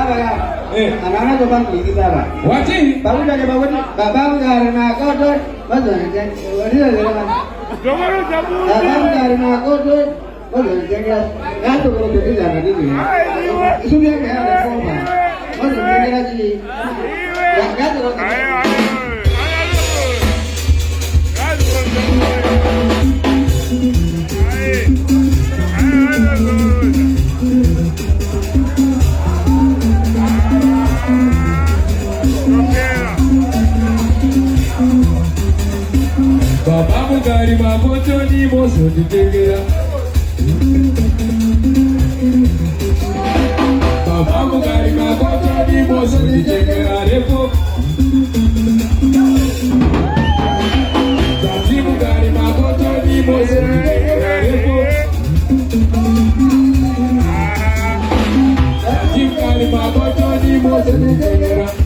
ba ya. Anak-anak tu bangkit kita ba. Wajib. Baru dah karena kau tu, betul kan? Ini adalah kan. Baru karena kau tu, betul kan? Kan tu kalau betul jangan itu ya. Itu dia kan ada apa? Betul kan lagi. Kan tu. Baba mugari maboto ni moso ditegera. Baba mugari maboto ni moso ditegera repo. Tati mugari maboto ni moso ditegera repo. Tati mugari maboto ni moso ditegera.